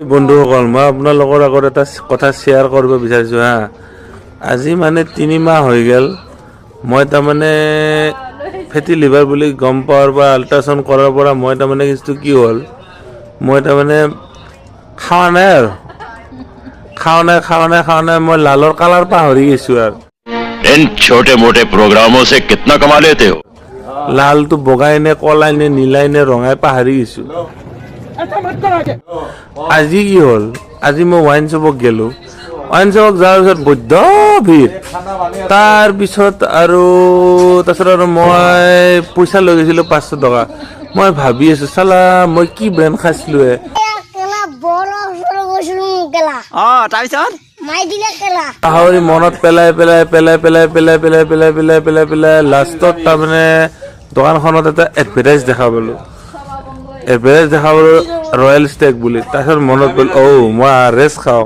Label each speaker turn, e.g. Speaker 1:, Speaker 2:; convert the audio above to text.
Speaker 1: বন্ধুসকল মই আপোনালোকৰ আগত এটা কথা শ্বেয়াৰ কৰিব বিচাৰিছোঁ হা আজি মানে 3 মাহ হৈ গ'ল মই তাৰমানে ফেটি লিভাৰ বুলি গম পাৱাৰ পৰা আল্ট্ৰাসাউণ্ড কৰাৰ পৰা মই তাৰমানে কিছু কি হ'ল মই তাৰমানে খাৱা নাই মই লালৰ কালাৰ পাহৰি গৈছোঁ আৰু
Speaker 2: इन छोटे मोटे प्रोग्रामों से कितना कमा लेते हो
Speaker 1: লালটো বগাই নে কলাই নে নীলাই নে ৰঙাই পাহৰি গৈছোঁ আজি কি হ'ল আজি মই ৱাইন শ্বপত গেলো ৱাইন শ্বপত যোৱাৰ পিছত বৈদ্য ভিৰ তাৰপিছত আৰু মই পইচা লৈ গৈছিলোঁ 500 টকা মই ভাবি আছোঁ চালা মই কি ব্ৰেণ্ড খাইছিলোঁ পাহৰি মনত পেলাই লাষ্টত তাৰমানে দোকানখনত এটা এডভাৰটাইজ দেখা পালোঁ ৰয়েল ষ্টেক বুলি তাৰপিছত মনত পৰিল মই ৰেষ্ট খাওঁ